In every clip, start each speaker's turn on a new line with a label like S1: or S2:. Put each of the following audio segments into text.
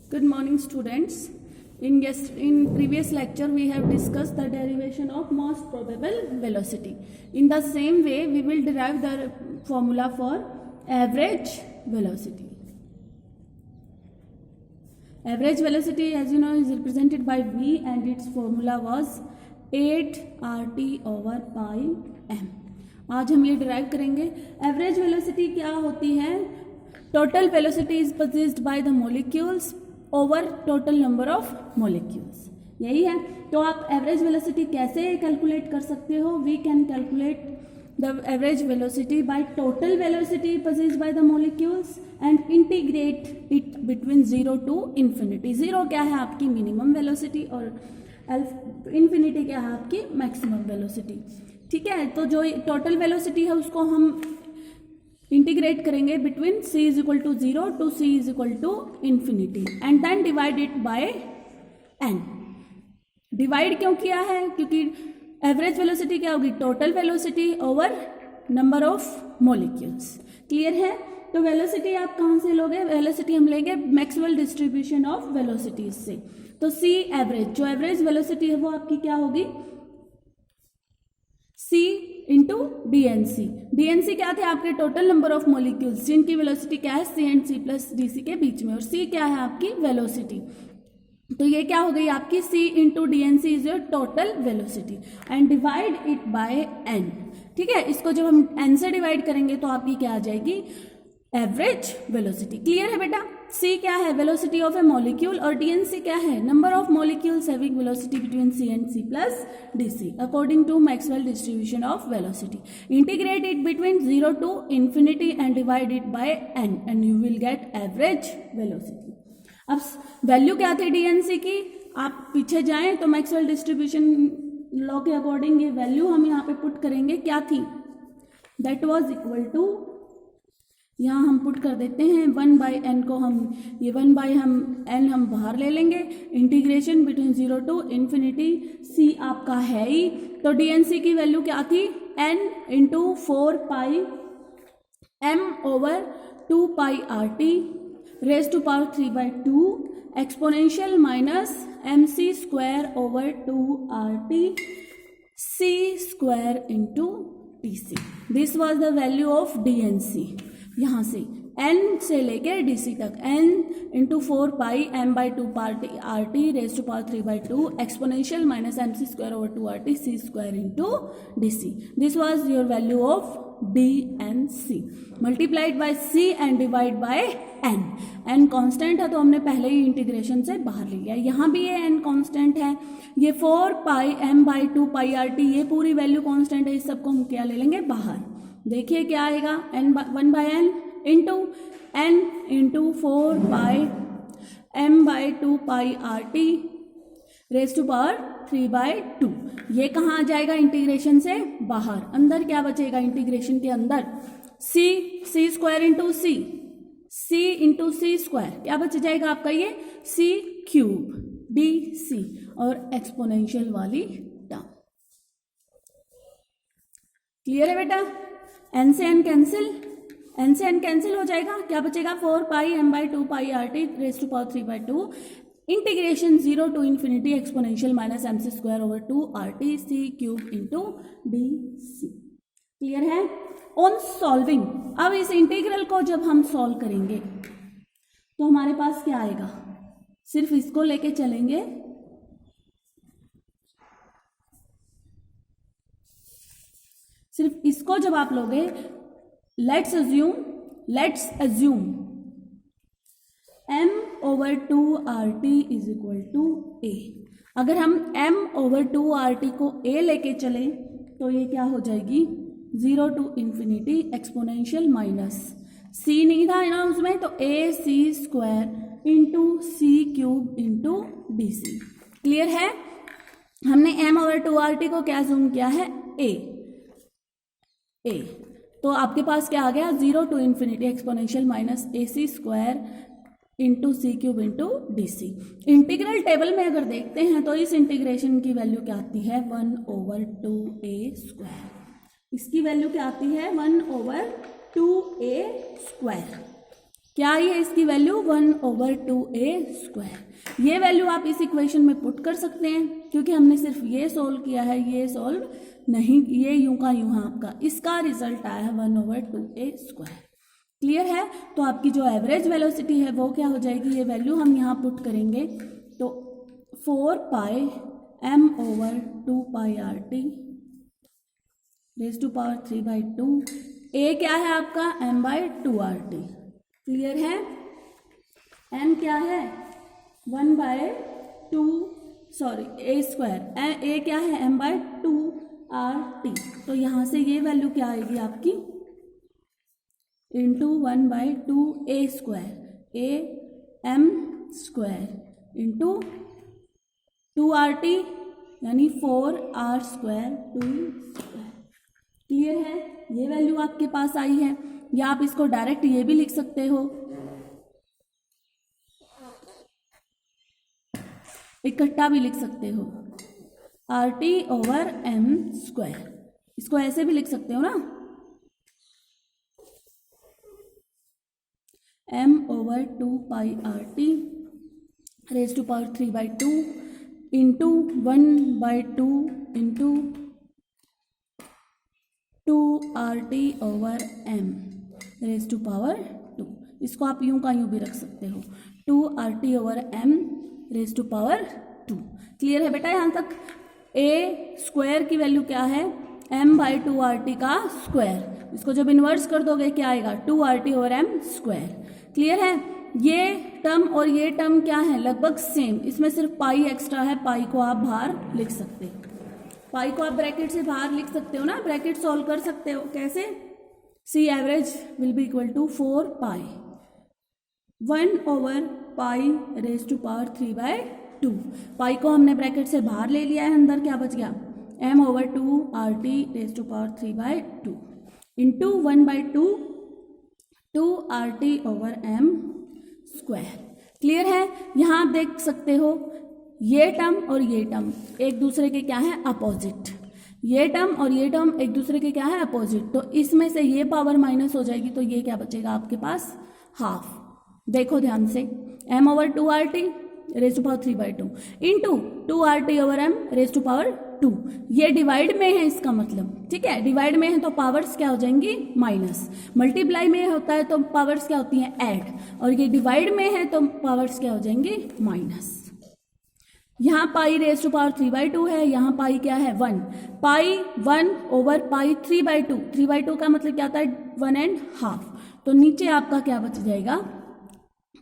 S1: Good morning, students. In previous lecture, we have discussed the derivation of most probable velocity. In the same way, we will derive the formula for average velocity. Average velocity, as you know, is represented by v, and its formula was 8 RT/pi m. आज हम ये derive करेंगे. Average velocity क्या होती है? Total velocity is possessed by the molecules over total number of molecules. यही है. तो आप एवरेज वेलोसिटी कैसे कैलकुलेट कर सकते हो? We can calculate the average velocity by total velocity possessed by the molecules and integrate it between 0 to infinity. 0 क्या है? आपकी मिनिमम वेलोसिटी, और इन्फिनिटी क्या है? आपकी मैक्सिमम वेलोसिटी. ठीक है. तो जो टोटल वेलोसिटी है उसको हम इंटीग्रेट करेंगे between c is equal to 0 to c is equal to infinity and then divide it by n. Divide क्यों किया है? क्योंकि एवरेज वेलोसिटी क्या होगी? Total velocity over number of molecules. Clear है? तो वेलोसिटी आप कहाँ से लोगे? वेलोसिटी हम लेंगे मैक्सवेल डिस्ट्रीब्यूशन ऑफ वेलोसिटीज से. तो c एवरेज, जो एवरेज वेलोसिटी है वो आपकी क्या होगी? c into D N C. D N C क्या थे? आपके टोटल नंबर ऑफ मॉलिक्यूल्स जिनकी वेलोसिटी क्या है? c and c plus D C के बीच में, और c क्या है? आपकी वेलोसिटी. तो ये क्या हो गई आपकी? c into D N C is your total velocity and divide it by n. ठीक है. इसको जब हम n से डिवाइड करेंगे तो आपकी क्या आ जाएगी? Average velocity. क्लियर है बेटा? c क्या है? वेलोसिटी ऑफ ए मॉलिक्यूल, और dnc क्या है? Number of molecules having velocity between c and c plus dc according to Maxwell distribution of velocity. Integrate it between 0 to infinity and divide it by n and you will get average velocity. अब value क्या थी dnc की? आप पीछे जाएं तो Maxwell distribution law के according ये वैल्यू हम यहाँ पे पुट करेंगे. क्या थी? दैट वाज इक्वल टू, यहाँ हम पुट कर देते हैं 1/n को, हम ये 1/n हम बाहर ले लेंगे. Integration between 0 to infinity. c आपका है ही, तो dnc की वैल्यू क्या थी? n into 4 m over 2 RT raise to power 3/2 exponential minus mc square over 2 RT c square into dc. This was the value of dnc. यहाँ से n से लेके dc तक, n into 4 m/2 RT raise to power 3/2 exponential minus mc square over 2 RT c square into dc. This was your value of dnc multiplied by c and divide bye n. n constant है तो हमने पहले ही integration से बाहर ले लिया. यहाँ भी ये n कांस्टेंट है. ये 4 m/2 RT ये पूरी वैल्यू कांस्टेंट है. इस सबको हम क्या ले लेंगे? बाहर. देखिए क्या आएगा? 1/n into n into 4 m/2 RT raise to power 3/2. ये कहाँ आ जाएगा? इंटीग्रेशन से बाहर. अंदर क्या बचेगा? इंटीग्रेशन के अंदर c square into c into c square क्या बच जाएगा आपका? ये c क्यूब dc और एक्सपोनेंशियल वाली टर्म. क्लियर है बेटा? n से n कैंसिल हो जाएगा. क्या बचेगा? 4 m/2 RT raise to power 3/2 integration 0 to infinity exponential minus mc square over 2 RT c cube into dc. Clear है? ऑन सॉल्विंग, अब इस इंटीग्रल को जब हम सॉल्व करेंगे तो हमारे पास क्या आएगा? सिर्फ इसको लेके चलेंगे. सिर्फ इसको जब आप लोगे, let's assume m over 2 RT is equal to a. अगर हम m ओवर 2 RT को a लेके चले तो ये क्या हो जाएगी? 0 to infinity exponential minus c नहीं था ना उसमें, तो a c square into c cube into dc. Clear है? हमने m ओवर 2 RT को क्या जूम किया है? a. तो आपके पास क्या आ गया? 0 to infinity exponential minus ac square into c cube into dc. Integral table में अगर देखते हैं तो इस इंटीग्रेशन की वैल्यू क्या आती है? 1 ओवर 2a स्क्वायर. इसकी वैल्यू क्या आती है? 1 ओवर 2a स्क्वायर. क्या आई है इसकी वैल्यू 1/2a²। ये वैल्यू आप इस इक्वेशन में पुट कर सकते हैं, क्योंकि हमने सिर्फ ये सोल्व किया है, ये सोल्व नहीं, ये यूं का यूं है आपका, इसका रिजल्ट आया है 1/2a²। क्लियर है। तो आपकी जो एवरेज वेलोसिटी है वो क्या हो जाएगी, ये वैल्यू हम यहाँ पुट करेंगे तो 4πm/2πrt रेज़ टू पावर 3/2। ए क्या है आपका m/2rt। क्लियर है। m क्या है 1/2 ए क्या है m/2rt। तो यहाँ से ये वैल्यू क्या आएगी आपकी into 1/2a² am² into 2rt यानी 4r²। क्लियर है। ये वैल्यू आपके पास आई है, या आप इसको डायरेक्ट ये भी लिख सकते हो, इकट्ठा भी लिख सकते हो, RT/m²। इसको ऐसे भी लिख सकते हो ना, m/2πrt raise to power 3/2 into 1/2 into 2RT/m raise to power 2। इसको आप यूं का यूं भी रख सकते हो, 2RT/m raise to power 2। Clear है बेटा यहाँ तक। a² की वैल्यू क्या है m/2rt का स्क्वायर। इसको जब इन्वर्स कर दोगे क्या आएगा 2RT/m²। क्लियर है। ये टर्म और ये टर्म क्या है लगभग सेम, इसमें सिर्फ पाई एक्स्ट्रा है, पाई को आप बाहर लिख सकते हो, पाई को आप ब्रैकेट से बाहर लिख सकते हो ना, ब्रैकेट सॉल्व कर सकते हो। कैसे, C average will be equal to 4π 1/π raise to power 3/2। Pi को हमने ब्रैकेट से बाहर ले लिया है, अंदर क्या बच गया m/2rt raise to power 3/2 into 1/2 2RT/m²। Clear है। यहाँ आप देख सकते हो ये टर्म और ये टर्म एक दूसरे के क्या है अपोजिट, ये टर्म और ये टर्म एक दूसरे के क्या है अपोजिट। तो इसमें से ये पावर माइनस हो जाएगी, तो ये क्या बचेगा आपके पास हाफ। देखो ध्यान से, m/2rt raise to power 3/2 into 2RT/m raise to power 2। ये डिवाइड में है इसका मतलब, ठीक है, डिवाइड में है तो पावर्स क्या हो जाएंगी माइनस, मल्टीप्लाई में होता है तो पावर्स क्या होती हैं ऐड, और ये डिवाइड में है तो पावर्स क्या हो जाएंगी माइनस। यहाँ पाई रेज़ टू पावर 3/2 है, यहाँ पाई क्या है 1, पाई 1/पाई 3/2। 3/2 का मतलब क्या होता है 1.5, तो नीचे आपका क्या बच जाएगा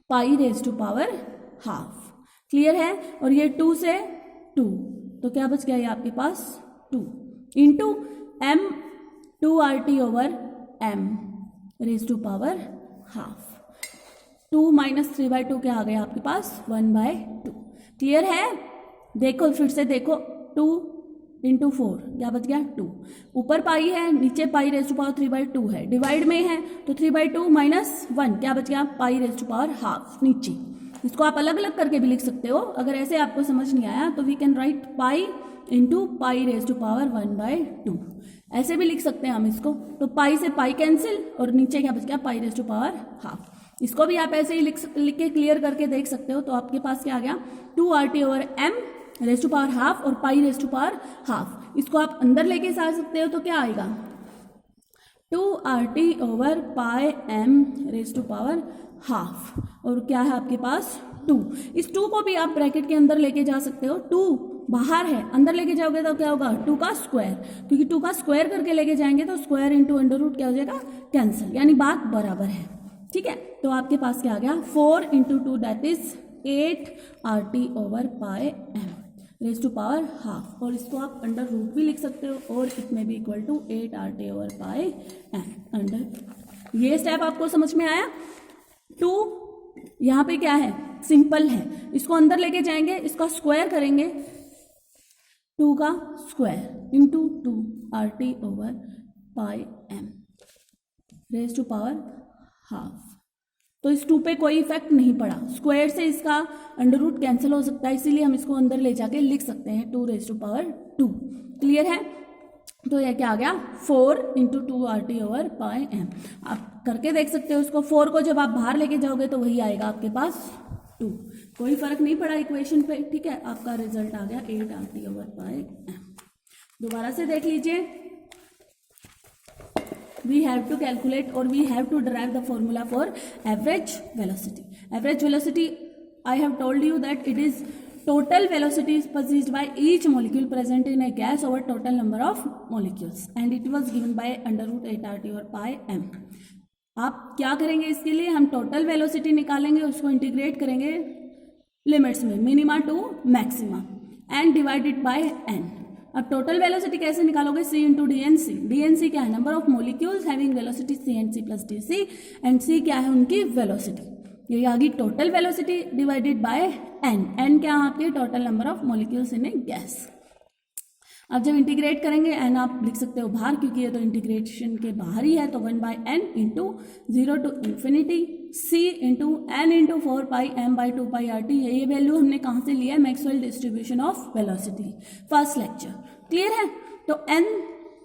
S1: pi raise to power half. Clear है। और ये 2 से 2 तो क्या बच गया ये आपके पास 2 into m 2RT/m raise to power half. 2 minus 3/2 क्या आ गया आपके पास 1/2। क्लियर है। देखो फिर से देखो, 2 इंटू 4 क्या बच गया 2, ऊपर पाई है नीचे पाई रेज़ टू पावर 3/2 है, डिवाइड में है तो 3/2 माइनस 1 क्या बच गया पाई रेज़ टू पावर हाफ नीचे। इसको आप अलग अलग करके भी लिख सकते हो, अगर ऐसे आपको समझ नहीं आया तो we can write pi into pi raise to power 1/2, ऐसे भी लिख सकते हैं हम इसको। तो पाई से पाई कैंसिल और नीचे क्या बच गया पाई रेज़ टू पावर हाफ। इसको भी आप ऐसे ही लिख के क्लियर करके देख सकते हो। तो आपके पास क्या आ गया 2RT/m raise to power half और पाई रेज़ टू पावर हाफ। इसको आप अंदर लेके जा सकते हो तो क्या आएगा 2RT/πm raise to power half, और क्या है आपके पास 2। इस 2 को भी आप ब्रैकेट के अंदर लेके जा सकते हो, 2 बाहर है अंदर लेके जाओगे तो क्या होगा 2 का स्क्वायर, क्योंकि 2 का स्क्वायर करके लेके जाएंगे तो स्क्वायर इंटू अंडर रूट क्या हो जाएगा कैंसिल, यानी बात बराबर है। ठीक है, तो आपके पास क्या आ गया 4 into 2 that is 8RT/πm raise to power half, और इसको आप अंडर रूट भी लिख सकते हो, और इट में भी इक्वल टू 8RT/πm अंडर। ये स्टेप आपको समझ में आया। 2 यहाँ पे क्या है सिंपल है, इसको अंदर लेके जाएंगे, इसका स्क्वायर करेंगे, 2 का square into 2RT/πm raise to power half. तो इस 2 पे कोई इफेक्ट नहीं पड़ा, स्क्वायर से इसका अंडर रूट कैंसिल हो सकता है, इसीलिए हम इसको अंदर ले जाके लिख सकते हैं 2 रेज़ टू पावर 2। क्लियर है। तो ये क्या आ गया 4 इंटू 2RT/m। आप करके देख सकते हो उसको। 4 को जब आप बाहर लेके जाओगे तो वही आएगा आपके पास 2। कोई फर्क नहीं पड़ा इक्वेशन पे, ठीक है। आपका रिजल्ट आ गया 8RT/m। दोबारा से देख लीजिए। वी हैव टू कैलकुलेट और we have to derive the formula for average velocity. Average velocity I have told you that it is total velocity is possessed by each molecule present in a gas over total number of molecules and it was given by √8RT/m। आप क्या करेंगे इसके लिए, हम total velocity निकालेंगे, उसको integrate करेंगे limits में, minima to maxima, and divided by n। अब टोटल वेलोसिटी कैसे निकालोगे, c into D N C. D N C क्या है, number of molecules having velocity c and c plus D C, and c क्या है उनकी velocity. ये आ गई total velocity divided by n। n क्या है आपके total number of molecules in a gas. अब जब इंटीग्रेट करेंगे n आप लिख सकते हो बाहर, क्योंकि ये तो इंटीग्रेशन के बाहर ही है, तो 1/n into 0 to infinity c into n into 4πm/2πRT। ये वैल्यू हमने कहाँ से लिया है, Maxwell distribution of velocity, first lecture. Clear है। तो n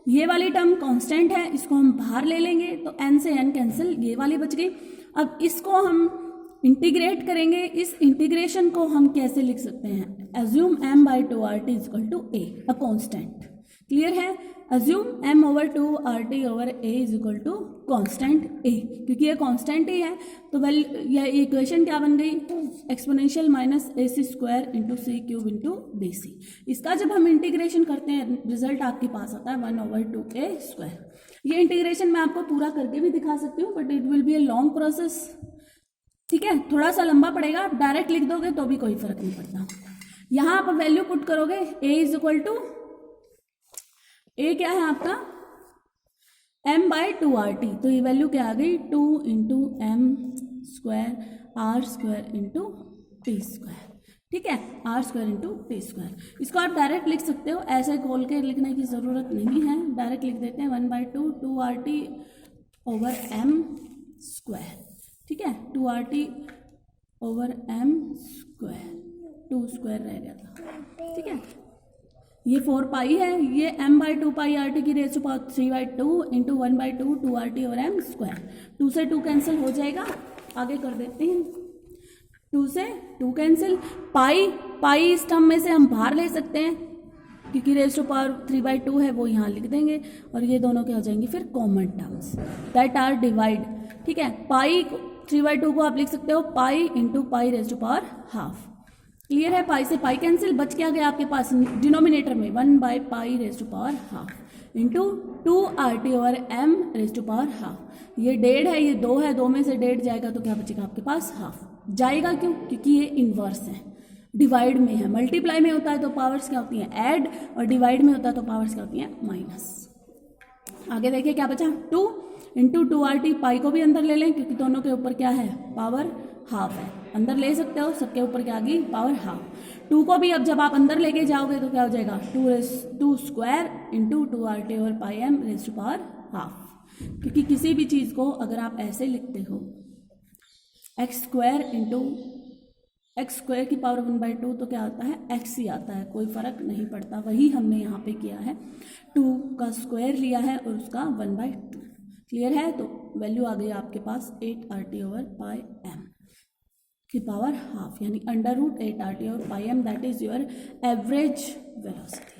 S1: ये वाली टर्म कांस्टेंट है, इसको हम बाहर ले लेंगे तो n से n कैंसिल, ये वाली बच गई। अब इसको हम इंटीग्रेट करेंगे। इस इंटीग्रेशन को हम कैसे लिख सकते हैं, assume m/2RT equal to a, a constant. Clear है। Assume m/2RT/a is equal to constant a, क्योंकि ये कांस्टेंट ही है तो वेल ये इक्वेशन क्या बन गई, exponential minus ac² into c³ into dc। इसका जब हम इंटीग्रेशन करते हैं रिजल्ट आपके पास आता है 1/2a²। ये इंटीग्रेशन मैं आपको पूरा करके भी दिखा सकती हूँ, but it will be a long process, ठीक है, थोड़ा सा लंबा पड़ेगा। आप डायरेक्ट लिख दोगे तो भी कोई फर्क नहीं पड़ता। यहां आप वैल्यू पुट करोगे, a is equal to, a क्या है आपका m/2RT, तो ये वैल्यू क्या आ गई 2 into m² r² into t², ठीक है, r² इंटू t²। इसको आप डायरेक्ट लिख सकते हो, ऐसे खोल के लिखने की जरूरत नहीं है, डायरेक्ट लिख देते हैं 1/2 2RT/m², ठीक है, 2RT/m², 2² रह गया था, ठीक है। ये 4 पाई है, ये m/2πRT की rays to power 3/2 into 1/2 2RT/m²। 2 से 2 कैंसिल हो जाएगा, आगे कर देते हैं, 2 से 2 कैंसिल। पाई इस टर्म में से हम बाहर ले सकते हैं, क्योंकि रेज़ टू पावर 3/2 है, वो यहाँ लिख देंगे, और ये दोनों क्या हो जाएंगे फिर common terms that are divide, ठीक है। पाई 3/2 को आप लिख सकते हो pi into pi raise to power half. Clear है। पाई से पाई कैंसिल, बच क्या गया आपके पास डिनोमिनेटर में 1/पाई raise to power half into 2RT/m raise to power half. ये 1.5 है, ये 2 है, 2 में से 1.5 जाएगा तो क्या बचेगा आपके पास हाफ जाएगा। क्यों, क्योंकि ये इन्वर्स है, डिवाइड में है। मल्टीप्लाई में होता है तो पावर्स क्या होती हैं ऐड, और डिवाइड में होता है तो पावर्स क्या होती हैं माइनस। आगे देखिए क्या बचा 2 इंटू 2RT, पाई को भी अंदर ले लें क्योंकि दोनों के ऊपर क्या है पावर हाफ है, अंदर ले सकते हो, सबके ऊपर क्या आ गई पावर हाफ। 2 को भी अब जब आप अंदर लेके जाओगे तो क्या हो जाएगा 2² into 2RT/m raise to power half. क्योंकि किसी भी चीज़ को अगर आप ऐसे लिखते हो x² इंटू x² की पावर 1/2 तो क्या आता है x ही आता है, कोई फर्क नहीं पड़ता। वही हमने यहाँ पे किया है, 2 का स्क्वायर लिया है और उसका 1/2। क्लियर है। तो वैल्यू आ गई आपके पास 8RT/m की पावर हाफ, यानी √8RT/m, that is your average velocity.